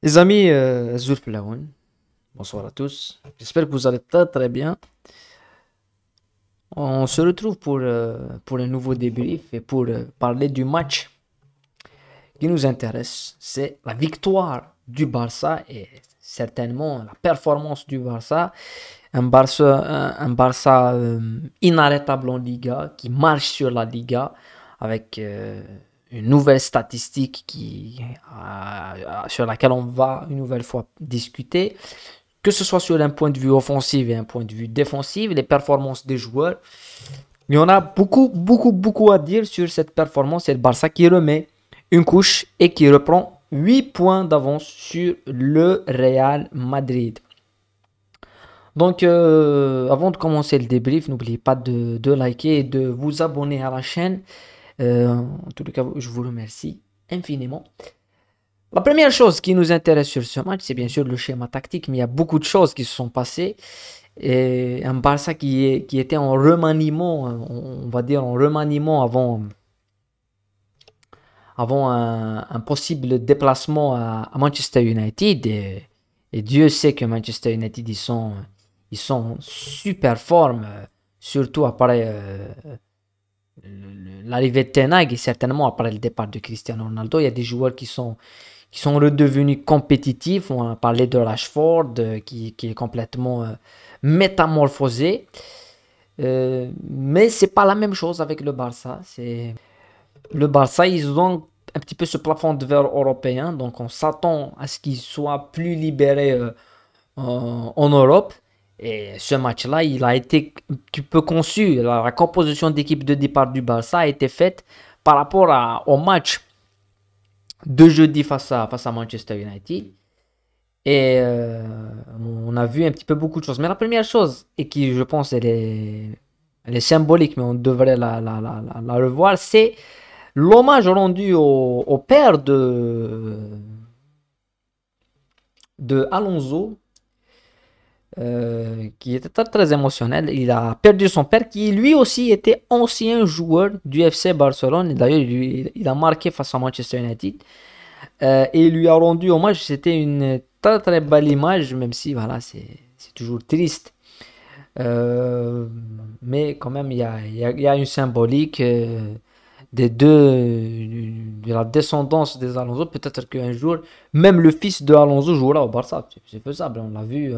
Les amis, Zulf Laoun, bonsoir à tous. J'espère que vous allez très très bien. On se retrouve pour un nouveau débrief et pour parler du match qui nous intéresse. C'est la victoire du Barça et certainement la performance du Barça. Un Barça inarrêtable en Liga, qui marche sur la Liga avec une nouvelle statistique sur laquelle on va une nouvelle fois discuter, que ce soit sur un point de vue offensif et un point de vue défensif, les performances des joueurs. Il y en a beaucoup à dire sur cette performance. C'est le Barça qui remet une couche et qui reprend 8 points d'avance sur le Real Madrid. Donc, avant de commencer le débrief, n'oubliez pas de liker et de vous abonner à la chaîne. En tout cas, je vous remercie infiniment. La première chose qui nous intéresse sur ce match, c'est bien sûr le schéma tactique, mais il y a beaucoup de choses qui se sont passées. Et un Barça qui était en remaniement, on va dire en remaniement avant un possible déplacement à Manchester United. Et Dieu sait que Manchester United, ils sont en super forme, surtout après l'arrivée de Ten Hag et certainement après le départ de Cristiano Ronaldo. Il y a des joueurs qui sont redevenus compétitifs. On a parlé de Rashford qui est complètement métamorphosé. Mais c'est pas la même chose avec le Barça. Le Barça, ils ont un petit peu ce plafond de verre européen, donc on s'attend à ce qu'ils soient plus libérés en Europe. Et ce match-là, il a été un petit peu conçu. La composition d'équipe de départ du Barça a été faite par rapport au match de jeudi face à Manchester United. Et on a vu un petit peu beaucoup de choses. Mais la première chose, et qui je pense elle est symbolique, mais on devrait la revoir, c'est l'hommage rendu au père de Alonso, qui était très émotionnel. Il a perdu son père, qui lui aussi était ancien joueur du FC Barcelone. D'ailleurs, il a marqué face à Manchester United. Et il lui a rendu hommage. C'était une très belle image, même si voilà, c'est toujours triste. Euh, mais quand même, il y a une symbolique de la descendance des Alonso. Peut-être qu'un jour, même le fils de Alonso jouera au Barça. C'est faisable, on l'a vu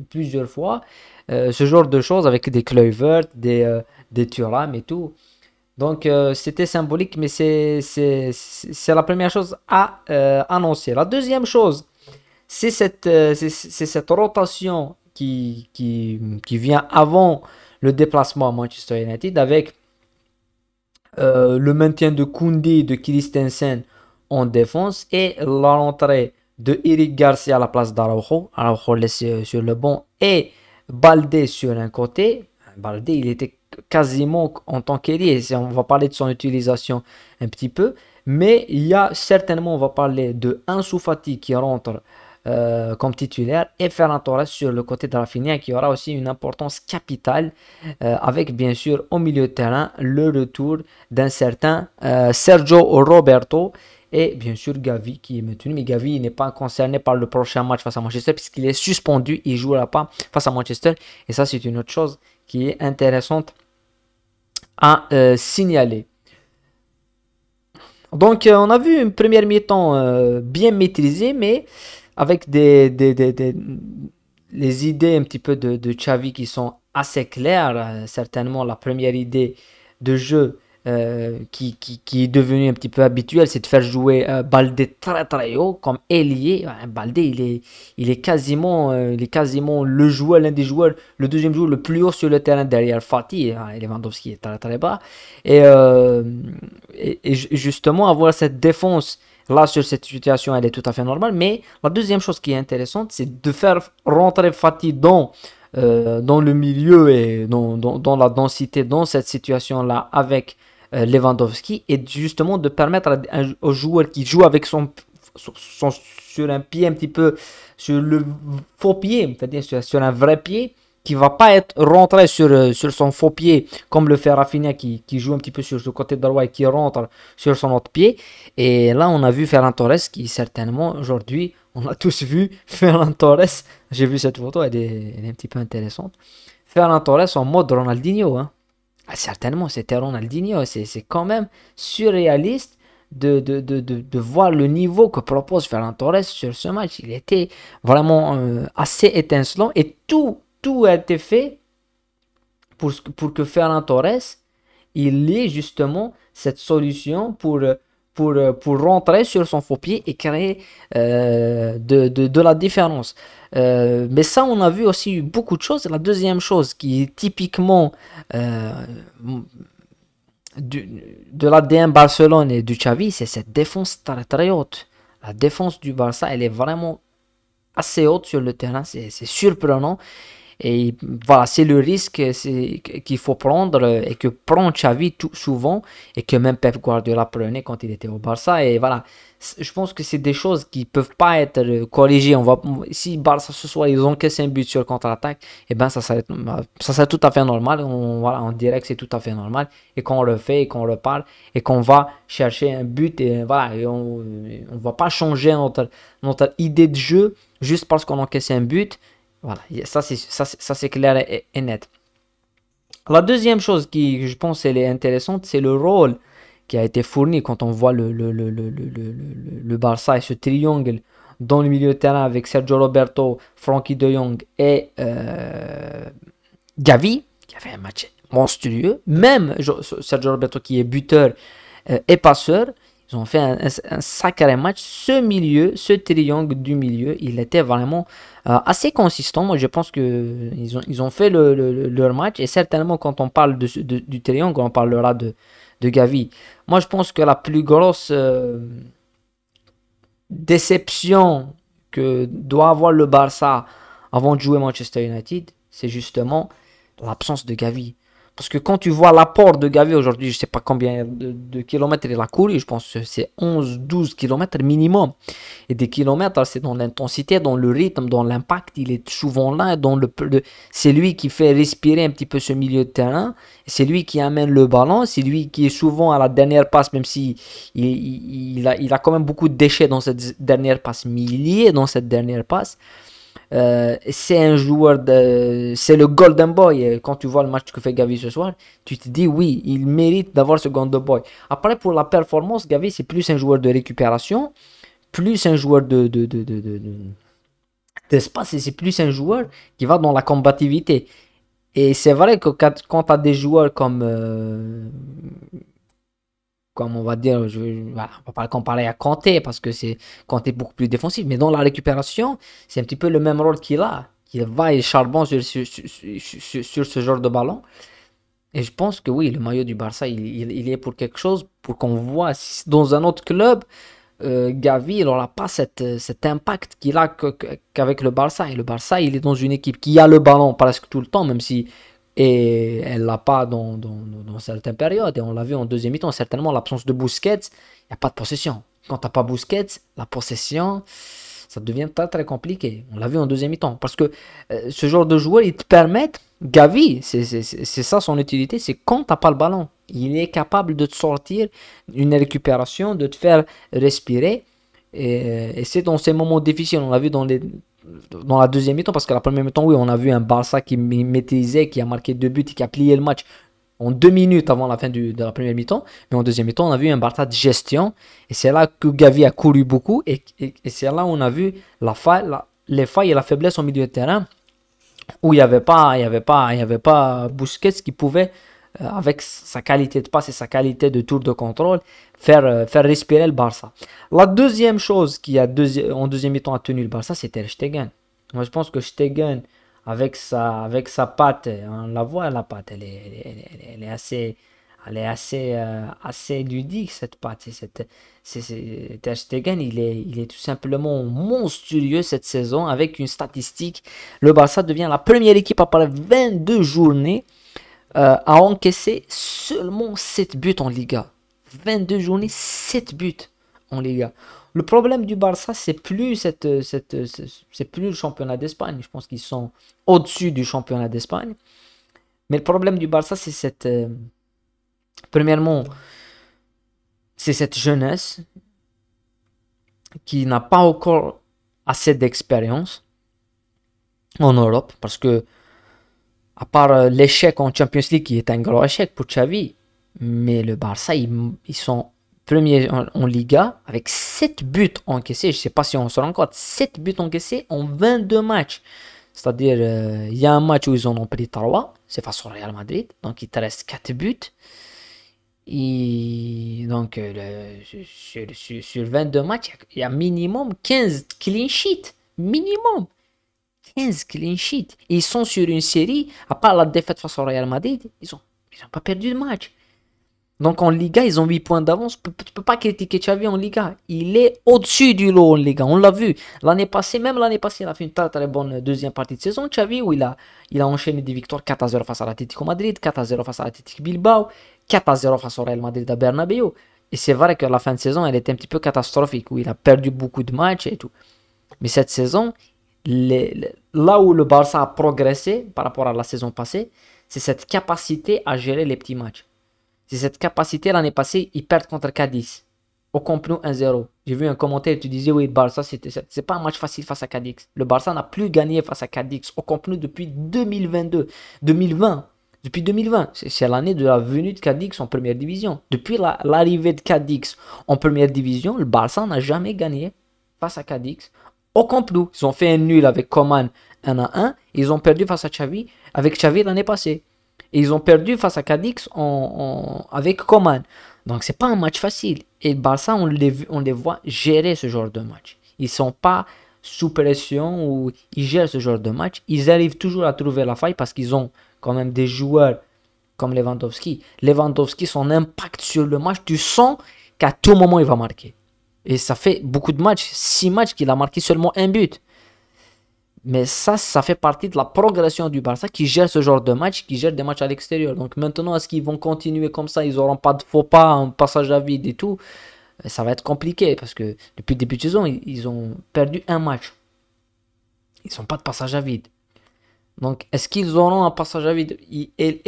plusieurs fois. Ce genre de choses avec des Kluivert, des Thuram et tout. Donc c'était symbolique, mais c'est la première chose à annoncer. La deuxième chose, c'est cette rotation qui vient avant le déplacement à Manchester United avec le maintien de Koundé et de Christensen en défense et la rentrée de Eric Garcia à la place d'Araujo. Araujo laissé sur le banc et Baldé sur un côté. Baldé, il était quasiment en tant qu'ailier. On va parler de son utilisation un petit peu. Mais il y a certainement, on va parler de Ansu Fati qui rentre comme titulaire et Ferran Torres sur le côté de Rafinha qui aura aussi une importance capitale avec bien sûr au milieu de terrain le retour d'un certain Sergio Roberto et bien sûr Gavi qui est maintenu, mais Gavi n'est pas concerné par le prochain match face à Manchester puisqu'il est suspendu, il ne jouera pas face à Manchester et ça c'est une autre chose qui est intéressante à signaler. Donc on a vu une première mi-temps bien maîtrisée mais avec les idées un petit peu de Xavi qui sont assez claires. Certainement, la première idée de jeu qui est devenue un petit peu habituelle, c'est de faire jouer Baldé très haut comme ailier. Baldé, il est quasiment le joueur, l'un des joueurs, le deuxième joueur le plus haut sur le terrain derrière Fati. Lewandowski est très bas. Et justement, avoir cette défense là, sur cette situation, elle est tout à fait normale. Mais la deuxième chose qui est intéressante, c'est de faire rentrer Fati dans le milieu et dans la densité, dans cette situation-là avec Lewandowski. Et justement de permettre au joueur qui joue avec sur un pied un petit peu, sur le faux pied, c'est-à-dire sur un vrai pied, qui va pas être rentré sur son faux pied, comme le fait Rafinha qui joue un petit peu sur ce côté droit et qui rentre sur son autre pied. Et là, on a vu Ferran Torres qui, certainement, aujourd'hui, on a tous vu Ferran Torres. J'ai vu cette photo, elle est un petit peu intéressante. Ferran Torres en mode Ronaldinho, hein. Ah, certainement, c'était Ronaldinho. C'est quand même surréaliste de voir le niveau que propose Ferran Torres sur ce match. Il était vraiment assez étincelant et tout a été fait pour que Ferran Torres il ait justement cette solution pour rentrer sur son faux pied et créer de la différence. Mais ça, on a vu aussi beaucoup de choses. La deuxième chose qui est typiquement euh, de l'ADN Barcelone et du Xavi, c'est cette défense très, très haute. La défense du Barça, elle est vraiment assez haute sur le terrain, c'est surprenant. Et voilà, c'est le risque qu'il faut prendre et que prend Xavi tout souvent et que même Pep Guardiola prenait quand il était au Barça. Et voilà, je pense que c'est des choses qui peuvent pas être corrigées. Si Barça ce soir ils ont encaissé un but sur contre-attaque, et ben ça serait tout à fait normal. Voilà, on dirait que c'est tout à fait normal et qu'on le fait et qu'on le parle et qu'on va chercher un but et voilà, et on va pas changer notre idée de jeu juste parce qu'on encaisse un but. Voilà, ça c'est clair et net. La deuxième chose qui, je pense, elle est intéressante, c'est le rôle qui a été fourni quand on voit le Barça et ce triangle dans le milieu de terrain avec Sergio Roberto, Frankie de Jong et Gavi, qui a fait un match monstrueux. Même Sergio Roberto qui est buteur et passeur, ils ont fait un sacré match. Ce triangle du milieu, il était vraiment assez consistant. Moi, je pense que ils ont fait leur match. Et certainement, quand on parle du triangle, on parlera de Gavi. Moi, je pense que la plus grosse déception que doit avoir le Barça avant de jouer Manchester United, c'est justement l'absence de Gavi. Parce que quand tu vois l'apport de Gavi aujourd'hui, je ne sais pas combien de kilomètres il a couru, je pense que c'est 11-12 kilomètres minimum. Et des kilomètres, c'est dans l'intensité, dans le rythme, dans l'impact, il est souvent là. C'est lui qui fait respirer un petit peu ce milieu de terrain. C'est lui qui amène le ballon, c'est lui qui est souvent à la dernière passe, même si il a quand même beaucoup de déchets dans cette dernière passe, mais il y est dans cette dernière passe. C'est un joueur c'est le Golden Boy. Quand tu vois le match que fait Gavi ce soir, tu te dis oui, il mérite d'avoir ce Golden Boy. Après, pour la performance, Gavi c'est plus un joueur de récupération, plus un joueur d'espace et c'est plus un joueur qui va dans la combativité. Et c'est vrai que quand tu as des joueurs comme on va dire, voilà, on va pas le comparer à Kanté parce que c'est Kanté beaucoup plus défensif, mais dans la récupération, c'est un petit peu le même rôle qu'il a. Il va et charbon sur ce genre de ballon. Et je pense que oui, le maillot du Barça, il est pour quelque chose, pour qu'on voit si dans un autre club, Gavi, il n'aura pas cet impact qu'il a qu'avec le Barça. Et le Barça, il est dans une équipe qui a le ballon presque tout le temps, même si et elle l'a pas dans certaines périodes. Et on l'a vu en deuxième mi-temps, certainement l'absence de Busquets, il n'y a pas de possession. Quand tu n'as pas Busquets, la possession, ça devient très très compliqué. On l'a vu en deuxième mi-temps. Parce que ce genre de joueurs, ils te permettent, Gavi, c'est ça son utilité, c'est quand tu n'as pas le ballon. Il est capable de te sortir une récupération, de te faire respirer. Et c'est dans ces moments difficiles, on l'a vu dans la deuxième mi-temps, parce que la première mi-temps, oui, on a vu un Barça qui maîtrisait, qui a marqué 2 buts et qui a plié le match en 2 minutes avant la fin de la première mi-temps. Mais en deuxième mi-temps, on a vu un Barça de gestion. Et c'est là que Gavi a couru beaucoup. Et c'est là où on a vu les failles et la faiblesse au milieu de terrain, où il n'y avait pas Busquets qui pouvait, avec sa qualité de passe et sa qualité de tour de contrôle, faire respirer le Barça. La deuxième chose qui en deuxième mi-temps a tenu le Barça, c'était Stegen. Moi, je pense que Stegen, avec sa patte, on la voit, la patte, elle est assez ludique, cette patte. Ter Stegen, il est tout simplement monstrueux cette saison avec une statistique. Le Barça devient la première équipe après 22 journées a encaissé seulement 7 buts en Liga. 22 journées, 7 buts en Liga. Le problème du Barça, c'est plus le championnat d'Espagne. Je pense qu'ils sont au-dessus du championnat d'Espagne. Mais le problème du Barça, premièrement, c'est cette jeunesse qui n'a pas encore assez d'expérience en Europe, parce que à part l'échec en Champions League qui est un gros échec pour Xavi, mais le Barça, ils sont premiers en Liga avec 7 buts encaissés. Je ne sais pas si on se rend compte, 7 buts encaissés en 22 matchs. C'est-à-dire, il y a un match où ils en ont pris 3, c'est face au Real Madrid, donc il te reste 4 buts. Et donc, sur 22 matchs, il y a minimum 15 clean sheets. Minimum 15 clean sheets. Et ils sont sur une série, à part la défaite face au Real Madrid, ils n'ont pas perdu de match. Donc en Liga, ils ont 8 points d'avance. Tu peux pas critiquer Xavi en Liga. Il est au-dessus du lot en Liga. On l'a vu. L'année passée, il a fait une très bonne deuxième partie de saison. Xavi, où il a enchaîné des victoires 4-0 face à l'Atlético Madrid, 4-0 face à l'Atlético Bilbao, 4-0 face au Real Madrid à Bernabéu. Et c'est vrai que la fin de saison, elle était un petit peu catastrophique, où il a perdu beaucoup de matchs et tout. Mais cette saison, là où le Barça a progressé par rapport à la saison passée, c'est cette capacité à gérer les petits matchs. C'est cette capacité. L'année passée, ils perdent contre Cadiz au Camp Nou 1-0. J'ai vu un commentaire, tu disais oui, le Barça, c'est pas un match facile face à Cadix. Le Barça n'a plus gagné face à Cadix au Camp Nou depuis 2022, 2020. Depuis 2020, c'est l'année de la venue de Cadix en première division. Depuis l'arrivée de Cadix en première division, le Barça n'a jamais gagné face à Cadix au Camp Nou. Ils ont fait un nul avec Coman 1-1. Ils ont perdu face à Xavi avec Xavi l'année passée. Et ils ont perdu face à Cadix avec Coman. Donc c'est pas un match facile. Et le Barça, on les voit gérer ce genre de match. Ils sont pas sous pression ou ils gèrent ce genre de match. Ils arrivent toujours à trouver la faille parce qu'ils ont quand même des joueurs comme Lewandowski. Lewandowski, son impact sur le match, tu sens qu'à tout moment il va marquer. Et ça fait beaucoup de matchs, 6 matchs qu'il a marqué seulement un but. Mais ça fait partie de la progression du Barça qui gère ce genre de match, qui gère des matchs à l'extérieur. Donc maintenant, est-ce qu'ils vont continuer comme ça? Ils n'auront pas de faux pas, un passage à vide et tout. Ça va être compliqué parce que depuis le début de saison, ils ont perdu un match. Ils n'ont pas de passage à vide. Donc est-ce qu'ils auront un passage à vide? Et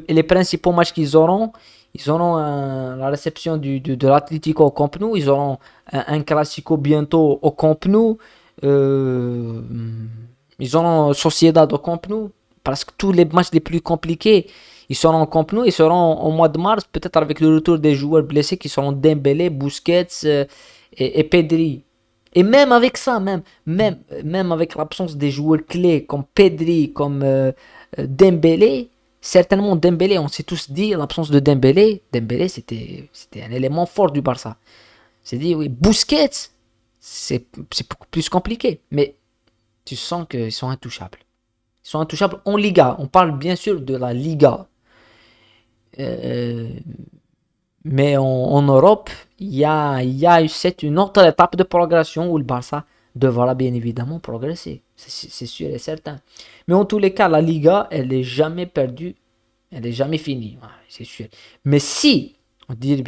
les principaux matchs qu'ils auront, ils auront la réception de l'Atlético au Camp Nou. Ils auront un Classico bientôt au Camp Nou. Ils auront Sociedad au Camp Nou, parce que tous les matchs les plus compliqués, ils seront au Camp Nou, ils seront au mois de mars, peut-être avec le retour des joueurs blessés qui seront Dembélé, Busquets et Pedri. Et même avec ça, même avec l'absence des joueurs clés comme Pedri, comme Dembélé, certainement Dembélé, on s'est tous dit, l'absence de Dembélé c'était un élément fort du Barça. C'est dit, oui, Busquets, c'est beaucoup plus compliqué. Mais tu sens qu'ils sont intouchables. Ils sont intouchables en Liga. On parle bien sûr de la Liga. Mais en Europe, il y a une autre étape de progression où le Barça devra bien évidemment progresser. C'est sûr et certain. Mais en tous les cas, la Liga, elle n'est jamais perdue. Elle n'est jamais finie. Ouais, c'est sûr. Mais si, je dis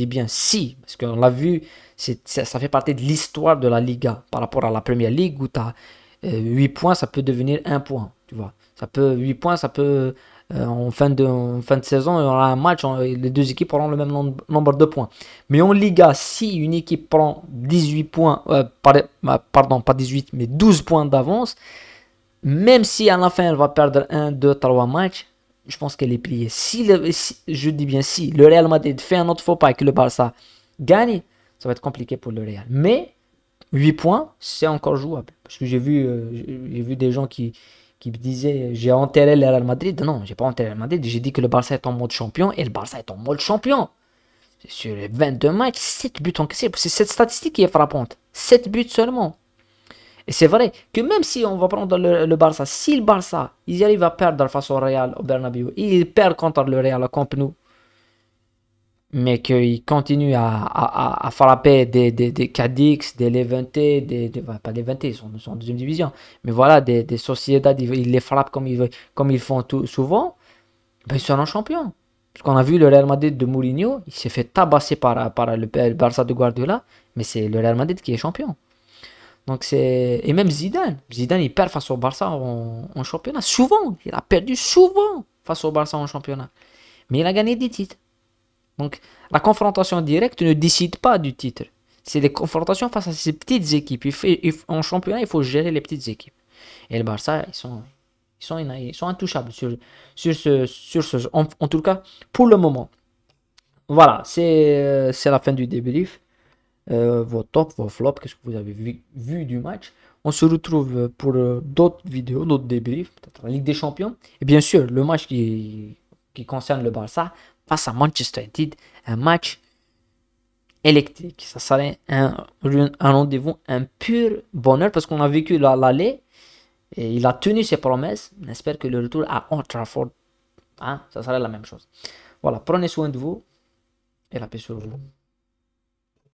bien si, parce qu'on l'a vu, ça fait partie de l'histoire de la Liga par rapport à la Première Ligue où tu as 8 points, ça peut devenir 1 point. Tu vois. 8 points, ça peut, en fin de saison, il y aura un match, les deux équipes auront le même nombre de points. Mais en Liga, si une équipe prend 18 points, pardon, pas 18, mais 12 points d'avance, même si à la fin elle va perdre 1, 2, 3 matchs, je pense qu'elle est pliée. Je dis bien si le Real Madrid fait un autre faux pas et que le Barça gagne, ça va être compliqué pour le Real. Mais 8 points, c'est encore jouable. Parce que j'ai vu des gens qui me disaient j'ai enterré le Real Madrid. Non, j'ai pas enterré le Real Madrid. J'ai dit que le Barça est en mode champion et le Barça est en mode champion. Sur les 22 matchs, 7 buts encaissés. C'est cette statistique qui est frappante. 7 buts seulement. Et c'est vrai que même si on va prendre le Barça, si le Barça, ils arrivent à perdre face au Real, au Bernabéu, ils perdent contre le Real au Camp Nou, mais qu'ils continuent à frapper des Cadix, des Levante, pas des Levante, ils sont en deuxième division, mais voilà, des Sociedad, ils les frappent comme ils font souvent, ben ils seront champions. Parce qu'on a vu le Real Madrid de Mourinho, il s'est fait tabasser par le Barça de Guardiola, mais c'est le Real Madrid qui est champion. Donc c'est et même Zidane, il perd face au Barça en championnat souvent, il a perdu souvent face au Barça en championnat, mais il a gagné des titres. Donc la confrontation directe ne décide pas du titre. C'est des confrontations face à ces petites équipes. En championnat, il faut gérer les petites équipes. Et le Barça, ils sont intouchables en tout cas pour le moment. Voilà, c'est la fin du débrief. Vos tops, vos flops, qu'est-ce que vous avez vu du match. On se retrouve pour d'autres vidéos, d'autres débriefs, peut-être la Ligue des Champions. Et bien sûr, le match qui concerne le Barça face à Manchester United, un match électrique. Ça serait un rendez-vous, un pur bonheur parce qu'on a vécu l'aller et il a tenu ses promesses. On espère que le retour à Old Trafford, hein, ça serait la même chose. Voilà, prenez soin de vous et la paix sur vous.